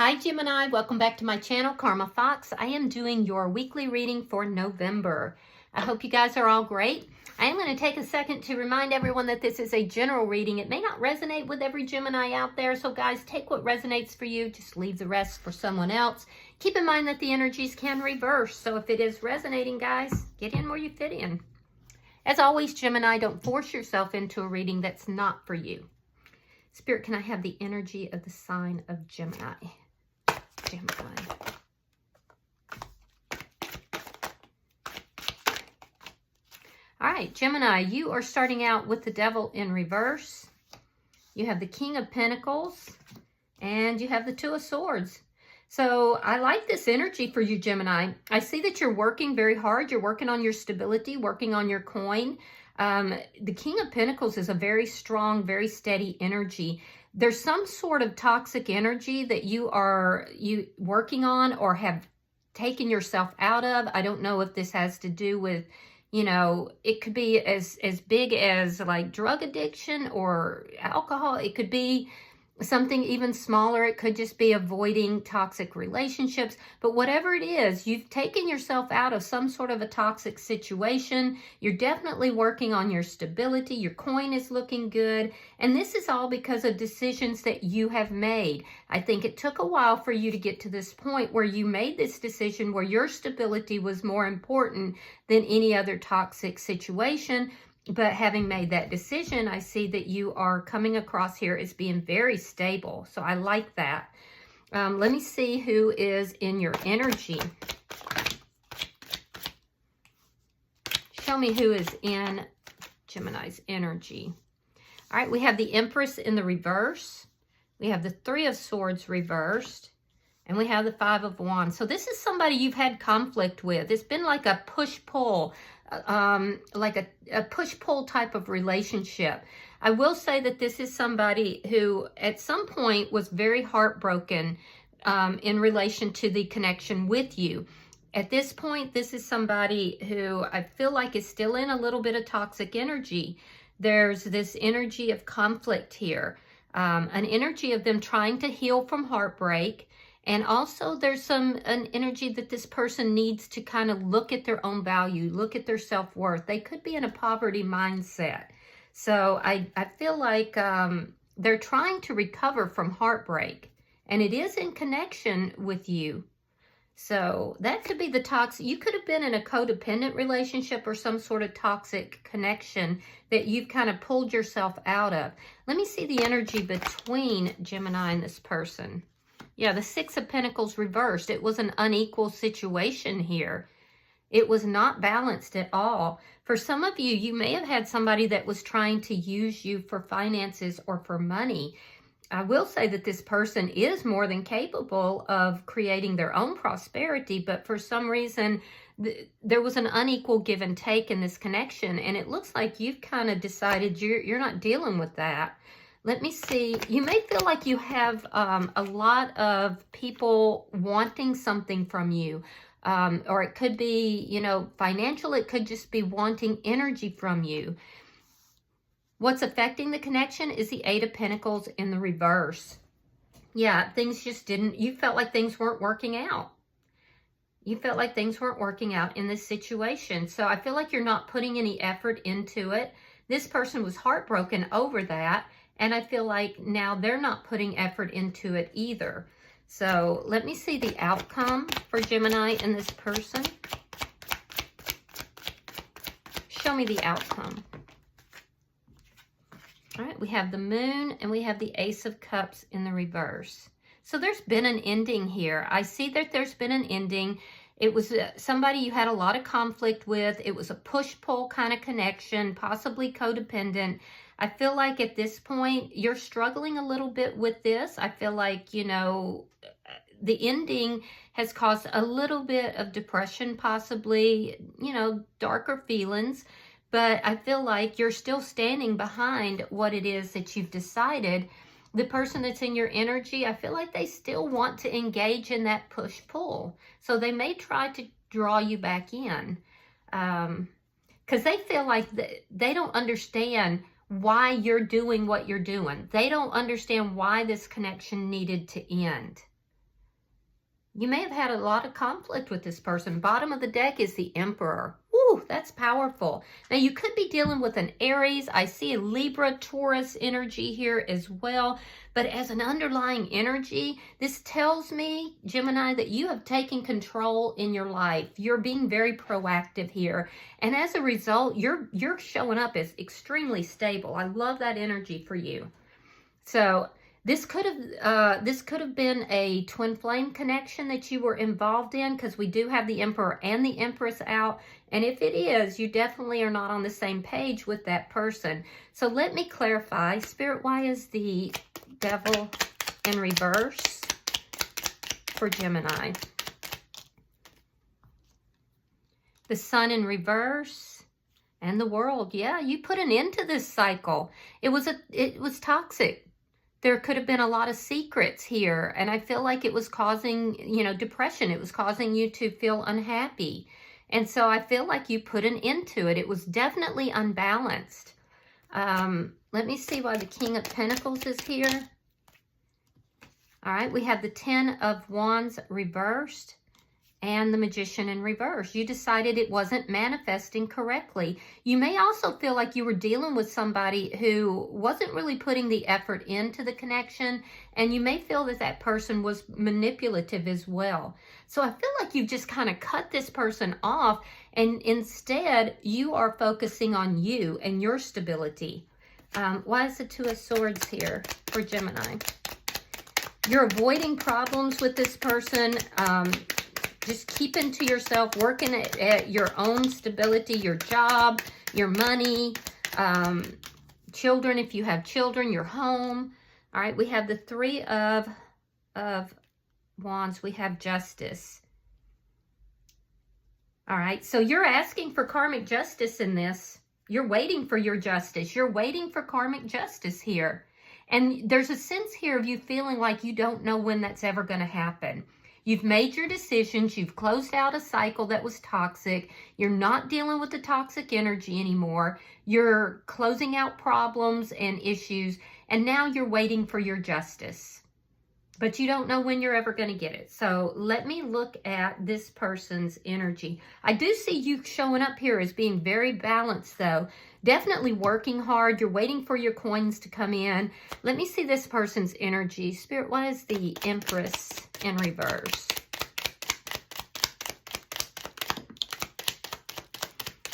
Hi Gemini, welcome back to my channel, Karma Fox. I am doing your weekly reading for November. I hope you guys are all great. I am going to take a second to remind everyone that this is a general reading. It may not resonate with every Gemini out there, so guys, take what resonates for you, just leave the rest for someone else. Keep in mind that the energies can reverse, so if it is resonating, guys, get in where you fit in. As always, Gemini, don't force yourself into a reading that's not for you. Spirit, can I have the energy of the sign of Gemini? Gemini. All right, Gemini, you are starting out with the Devil in reverse. You have the King of Pentacles, and you have the Two of Swords. So I like this energy for you, Gemini. I see that you're working very hard. You're working on your stability, working on your coin. The King of Pentacles is a very strong, very steady energy. There's some sort of toxic energy that you working on or have taken yourself out of. I don't know if this has to do with, it could be as big as like drug addiction or alcohol. It could be something even smaller. It could just be avoiding toxic relationships. But whatever it is, you've taken yourself out of some sort of a toxic situation. You're definitely working on your stability. Your coin is looking good. And this is all because of decisions that you have made. I think it took a while for you to get to this point where you made this decision where your stability was more important than any other toxic situation. But having made that decision, I see that you are coming across here as being very stable. So I like that. Let me see who is in your energy. Show me who is in Gemini's energy. All right, we have the Empress in the reverse. We have the Three of Swords reversed. And we have the Five of Wands. So this is somebody you've had conflict with. It's been like a push-pull, like a push-pull type of relationship. I will say that this is somebody who at some point was very heartbroken in relation to the connection with you. At this point, this is somebody who I feel like is still in a little bit of toxic energy. There's this energy of conflict here, an energy of them trying to heal from heartbreak. And also there's an energy that this person needs to kind of look at their own value, look at their self-worth. They could be in a poverty mindset. So I feel like they're trying to recover from heartbreak. And it is in connection with you. So that could be the toxic. You could have been in a codependent relationship or some sort of toxic connection that you've kind of pulled yourself out of. Let me see the energy between Gemini and this person. Yeah, the Six of Pentacles reversed. It was an unequal situation here. It was not balanced at all. For some of you, you may have had somebody that was trying to use you for finances or for money. I will say that this person is more than capable of creating their own prosperity, but for some reason, there was an unequal give and take in this connection, and it looks like you've kind of decided you're not dealing with that. Let me see. You may feel like you have a lot of people wanting something from you. Or it could be, financial. It could just be wanting energy from you. What's affecting the connection is the Eight of Pentacles in the reverse. Yeah, things just you felt like things weren't working out. You felt like things weren't working out in this situation. So I feel like you're not putting any effort into it. This person was heartbroken over that. And I feel like now they're not putting effort into it either. So let me see the outcome for Gemini and this person. Show me the outcome. All right, we have the Moon and we have the Ace of Cups in the reverse. So there's been an ending here. I see that there's been an ending. It was somebody you had a lot of conflict with. It was a push-pull kind of connection, possibly codependent. I feel like at this point, you're struggling a little bit with this. I feel like, the ending has caused a little bit of depression, possibly, darker feelings. But I feel like you're still standing behind what it is that you've decided. The person that's in your energy, I feel like they still want to engage in that push-pull. So they may try to draw you back in. Because they feel like they don't understand why you're doing what you're doing. They don't understand why this connection needed to end. You may have had a lot of conflict with this person. Bottom of the deck is the Emperor. Ooh, that's powerful. Now, you could be dealing with an Aries. I see a Libra, Taurus energy here as well. But as an underlying energy, this tells me, Gemini, that you have taken control in your life. You're being very proactive here. And as a result, you're showing up as extremely stable. I love that energy for you. So this could have been a twin flame connection that you were involved in, because we do have the Emperor and the Empress out. And if it is, you definitely are not on the same page with that person. So let me clarify. Spirit, why is the Devil in reverse for Gemini? The Sun in reverse and the World. Yeah, you put an end to this cycle. It was toxic. There could have been a lot of secrets here, and I feel like it was causing, depression. It was causing you to feel unhappy. And so I feel like you put an end to it. It was definitely unbalanced. Let me see why the King of Pentacles is here. All right, we have the Ten of Wands reversed and the Magician in reverse. You decided it wasn't manifesting correctly. You may also feel like you were dealing with somebody who wasn't really putting the effort into the connection, and you may feel that that person was manipulative as well. So I feel like you've just kind of cut this person off, and instead you are focusing on you and your stability. Why is the Two of Swords here for Gemini? You're avoiding problems with this person. Just keeping to yourself, working at your own stability, your job, your money, children, if you have children, your home. All right, we have the Three of Wands. We have Justice. All right, so you're asking for karmic justice in this. You're waiting for your justice. You're waiting for karmic justice here. And there's a sense here of you feeling like you don't know when that's ever going to happen. You've made your decisions. You've closed out a cycle that was toxic. You're not dealing with the toxic energy anymore. You're closing out problems and issues, and now you're waiting for your justice. But you don't know when you're ever going to get it. So let me look at this person's energy. I do see you showing up here as being very balanced, though. Definitely working hard. You're waiting for your coins to come in. Let me see this person's energy. Spirit, why is the Empress in reverse?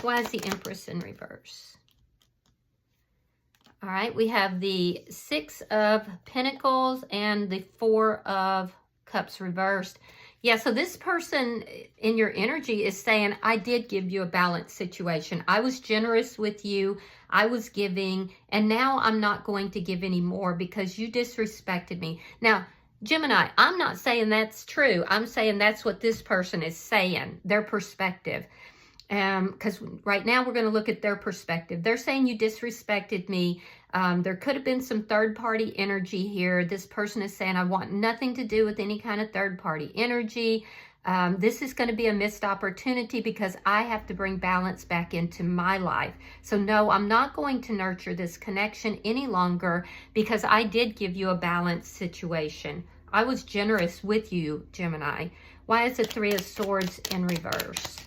Why is the Empress in reverse? All right, we have the Six of Pentacles and the Four of Cups reversed. Yeah, so this person in your energy is saying, I did give you a balanced situation. I was generous with you. I was giving, and now I'm not going to give anymore because you disrespected me. Now, Gemini, I'm not saying that's true. I'm saying that's what this person is saying, their perspective. Because right now we're going to look at their perspective. They're saying you disrespected me. There could have been some third-party energy here. This person is saying, I want nothing to do with any kind of third-party energy. This is going to be a missed opportunity because I have to bring balance back into my life. So no, I'm not going to nurture this connection any longer because I did give you a balanced situation. I was generous with you, Gemini. Why is the Three of Swords in reverse?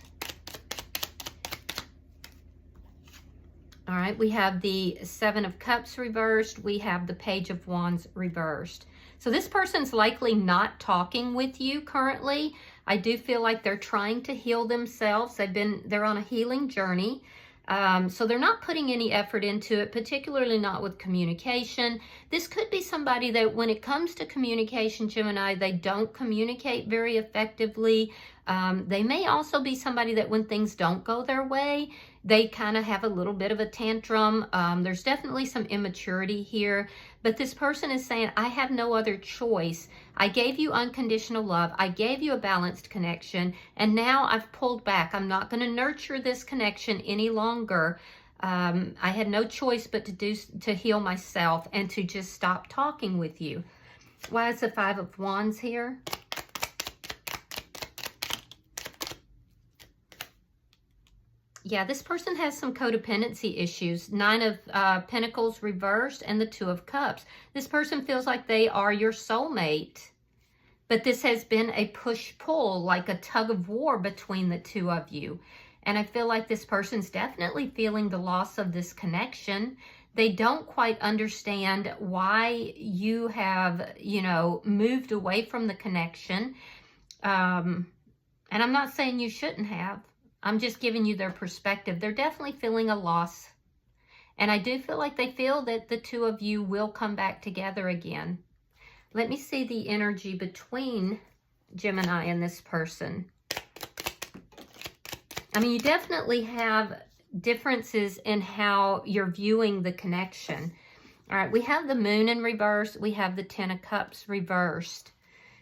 All right, we have the Seven of Cups reversed. We have the Page of Wands reversed. So this person's likely not talking with you currently. I do feel like they're trying to heal themselves. They're on a healing journey. So they're not putting any effort into it, particularly not with communication. This could be somebody that when it comes to communication, Gemini, they don't communicate very effectively. They may also be somebody that when things don't go their way, they kind of have a little bit of a tantrum. There's definitely some immaturity here. But this person is saying, I have no other choice. I gave you unconditional love. I gave you a balanced connection. And now I've pulled back. I'm not going to nurture this connection any longer. I had no choice but to heal myself and to just stop talking with you. Why is the Five of Wands here? Yeah, this person has some codependency issues. Nine of Pentacles reversed and the Two of Cups. This person feels like they are your soulmate. But this has been a push-pull, like a tug of war between the two of you. And I feel like this person's definitely feeling the loss of this connection. They don't quite understand why you have, you know, moved away from the connection. And I'm not saying you shouldn't have. I'm just giving you their perspective. They're definitely feeling a loss. And I do feel like they feel that the two of you will come back together again. Let me see the energy between Gemini and this person. I mean, you definitely have differences in how you're viewing the connection. All right, we have the Moon in reverse. We have the Ten of Cups reversed.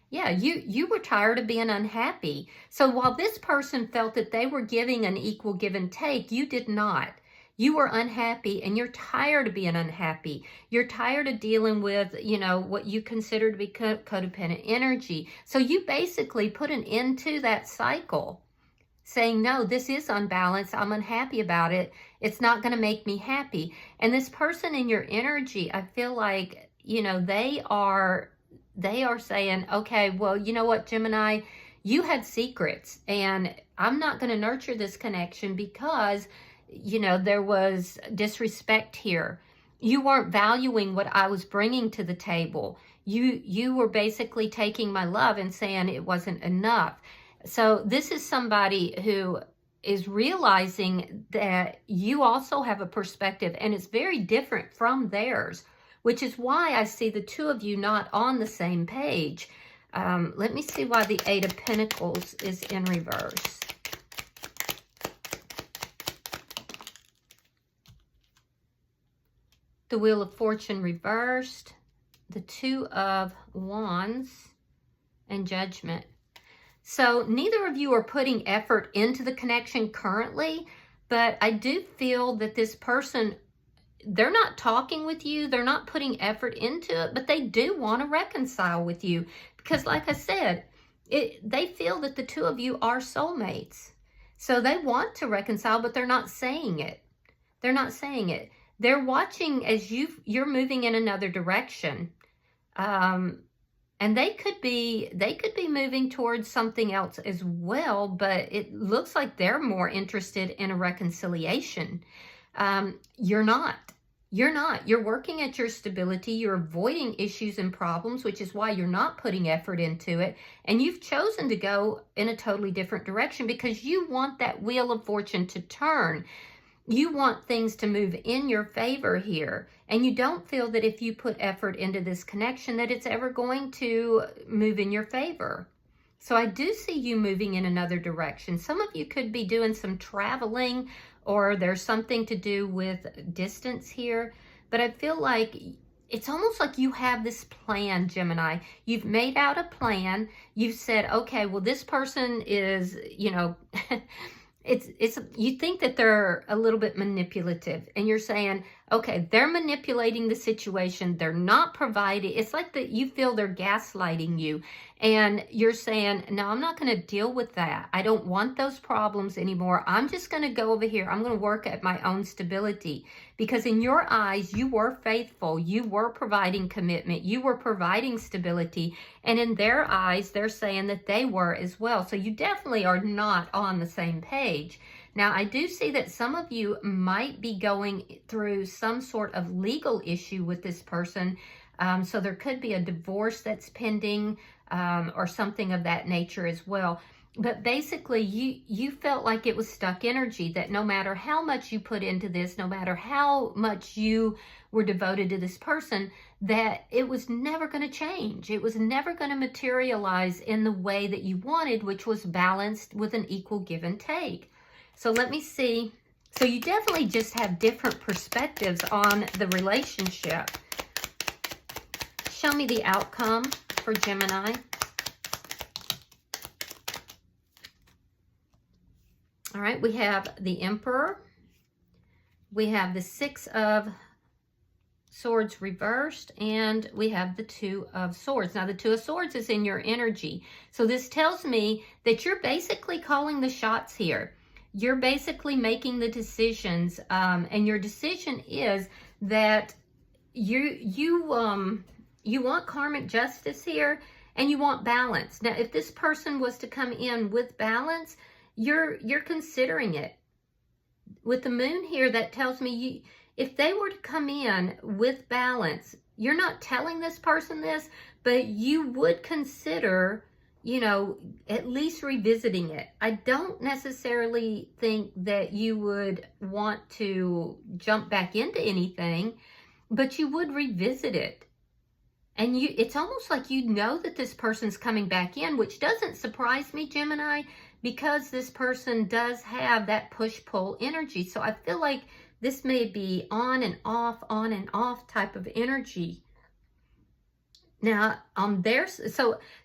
Yeah, you were tired of being unhappy. So while this person felt that they were giving an equal give and take, you did not. You were unhappy and you're tired of being unhappy. You're tired of dealing with, you know, what you consider to be codependent energy. So you basically put an end to that cycle, saying, no, this is unbalanced. I'm unhappy about it. It's not going to make me happy. And this person in your energy, I feel like, you know, they are saying, okay, well, you know what, Gemini, you had secrets and I'm not going to nurture this connection because, you know, there was disrespect here. You weren't valuing what I was bringing to the table. You were basically taking my love and saying it wasn't enough. So this is somebody who is realizing that you also have a perspective and it's very different from theirs, which is why I see the two of you not on the same page. Let me see why the Eight of Pentacles is in reverse. The Wheel of Fortune reversed, the Two of Wands, and Judgment. So neither of you are putting effort into the connection currently, but I do feel that this person, they're not talking with you, they're not putting effort into it, but they do want to reconcile with you. Because like I said, they feel that the two of you are soulmates. So they want to reconcile, but they're not saying it. They're not saying it. They're watching as you're moving in another direction. And they could be moving towards something else as well, but it looks like they're more interested in a reconciliation. You're not. You're working at your stability. You're avoiding issues and problems, which is why you're not putting effort into it. And you've chosen to go in a totally different direction because you want that Wheel of Fortune to turn. You want things to move in your favor here. And you don't feel that if you put effort into this connection that it's ever going to move in your favor. So I do see you moving in another direction. Some of you could be doing some traveling, or there's something to do with distance here. But I feel like it's almost like you have this plan, Gemini. You've made out a plan. You've said, okay, well, this person is, you know, you think that they're a little bit manipulative, and you're saying, okay, they're manipulating the situation. They're not providing. It's like that you feel they're gaslighting you, and you're saying, no, I'm not going to deal with that. I don't want those problems anymore. I'm just going to go over here. I'm going to work at my own stability, because in your eyes, you were faithful. You were providing commitment. You were providing stability. And in their eyes, they're saying that they were as well. So you definitely are not on the same page. Now, I do see that some of you might be going through some sort of legal issue with this person. So there could be a divorce that's pending, or something of that nature as well. But basically, you felt like it was stuck energy, that no matter how much you put into this, no matter how much you were devoted to this person, that it was never going to change. It was never going to materialize in the way that you wanted, which was balanced with an equal give and take. So let me see. So you definitely just have different perspectives on the relationship. Show me the outcome for Gemini. All right, we have the Emperor. We have the Six of Swords reversed, and we have the Two of Swords. Now, the Two of Swords is in your energy. So this tells me that you're basically calling the shots here. You're basically making the decisions, and your decision is that you want karmic justice here, and you want balance. Now, if this person was to come in with balance, you're considering it. With the moon here, that tells me if they were to come in with balance, you're not telling this person this, but you would consider, you know, at least revisiting it. I don't necessarily think that you would want to jump back into anything, but you would revisit it. And it's almost like you know that this person's coming back in, which doesn't surprise me, Gemini, because this person does have that push-pull energy. So I feel like this may be on and off type of energy. Now,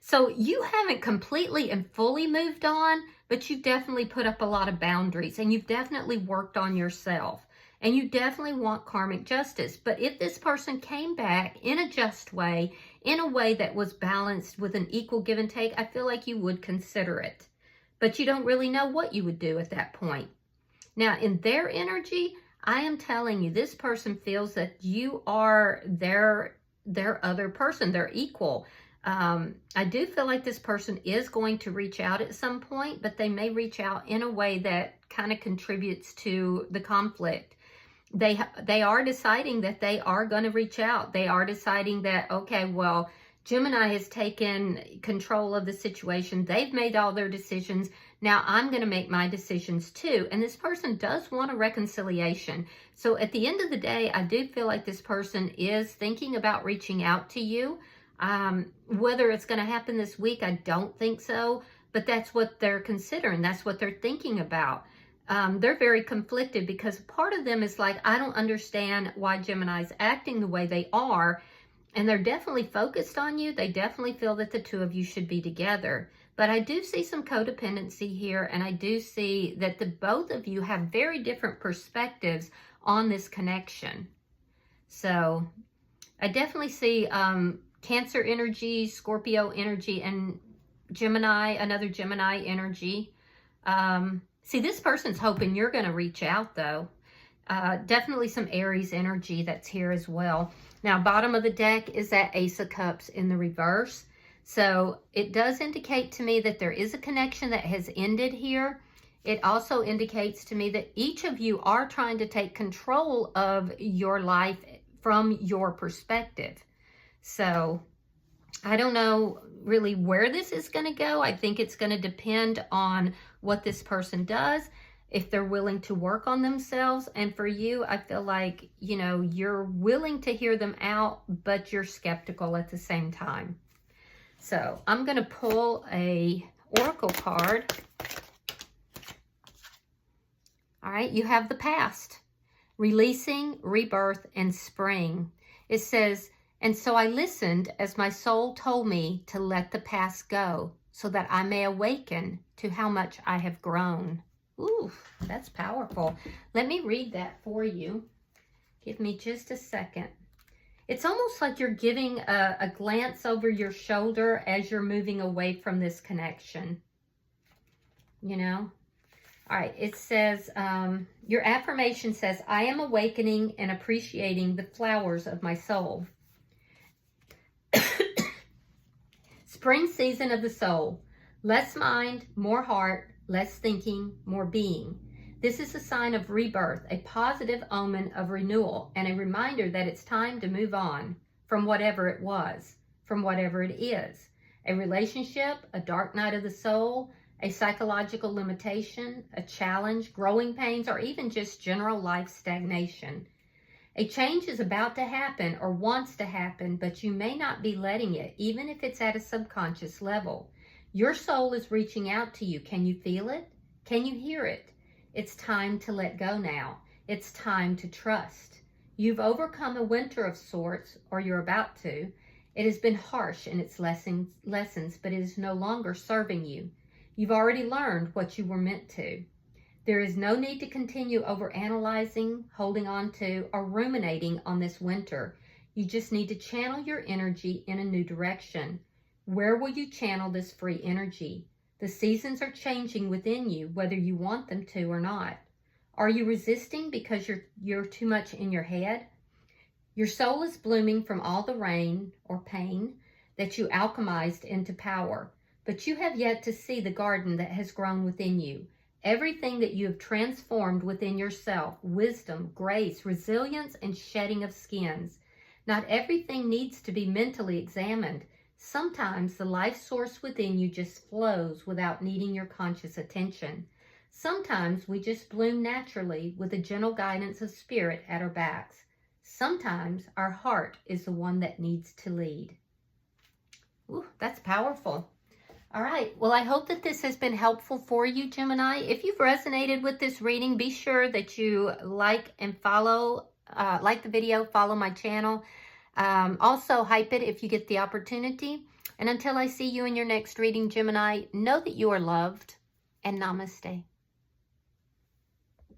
so you haven't completely and fully moved on, but you've definitely put up a lot of boundaries, and you've definitely worked on yourself. And you definitely want karmic justice. But if this person came back in a just way, in a way that was balanced with an equal give and take, I feel like you would consider it. But you don't really know what you would do at that point. Now, in their energy, I am telling you, this person feels that you are their other person, their equal. I do feel like this person is going to reach out at some point, but they may reach out in a way that kind of contributes to the conflict. They are deciding that they are going to reach out. They are deciding that, okay, well, Gemini has taken control of the situation. They've made all their decisions. Now I'm going to make my decisions too. And this person does want a reconciliation. So at the end of the day, I do feel like this person is thinking about reaching out to you. Whether it's going to happen this week, I don't think so. But that's what they're considering. That's what they're thinking about. They're very conflicted because part of them is like, I don't understand why Gemini's acting the way they are. And they're definitely focused on you. They definitely feel that the two of you should be together. But I do see some codependency here. And I do see that the both of you have very different perspectives on this connection. So I definitely see Cancer energy, Scorpio energy, and Gemini, another Gemini energy. See, this person's hoping you're going to reach out, though. Definitely some Aries energy that's here as well. Now, bottom of the deck is that Ace of Cups in the reverse. So it does indicate to me that there is a connection that has ended here. It also indicates to me that each of you are trying to take control of your life from your perspective. So I don't know really where this is going to go. I think it's going to depend on what this person does, if they're willing to work on themselves. And for you, I feel like, you know, you're willing to hear them out, but you're skeptical at the same time. So I'm going to pull a oracle card. All right, you have the past, releasing, rebirth, and spring. It says, and so I listened as my soul told me to let the past go so that I may awaken to how much I have grown. Ooh, that's powerful. Let me read that for you. Give me just a second. It's almost like you're giving a glance over your shoulder as you're moving away from this connection. You know? All right, it says, your affirmation says, I am awakening and appreciating the flowers of my soul. Spring season of the soul. Less mind, more heart, less thinking, more being. This is a sign of rebirth, a positive omen of renewal, and a reminder that it's time to move on from whatever it was, from whatever it is. A relationship, a dark night of the soul, a psychological limitation, a challenge, growing pains, or even just general life stagnation. A change is about to happen or wants to happen, but you may not be letting it, even if it's at a subconscious level. Your soul is reaching out to you. Can you feel it? Can you hear it? It's time to let go now. It's time to trust. You've overcome a winter of sorts, or you're about to. It has been harsh in its lessons, but it is no longer serving you. You've already learned what you were meant to. There is no need to continue overanalyzing, holding on to, or ruminating on this winter. You just need to channel your energy in a new direction. Where will you channel this free energy? The seasons are changing within you, whether you want them to or not. Are you resisting because you're too much in your head? Your soul is blooming from all the rain or pain. that you alchemized into power. But you have yet to see the garden that has grown within you. Everything that you have transformed within yourself, wisdom, grace, resilience, and shedding of skins. Not everything needs to be mentally examined. Sometimes the life source within you just flows without needing your conscious attention. Sometimes we just bloom naturally with the gentle guidance of spirit at our backs. Sometimes our heart is the one that needs to lead. Ooh, that's powerful. All right, well, I hope that this has been helpful for you, Gemini. If you've resonated with this reading, be sure that you like and follow, like the video, follow my channel. Also, hype it if you get the opportunity. And until I see you in your next reading, Gemini, know that you are loved, and namaste.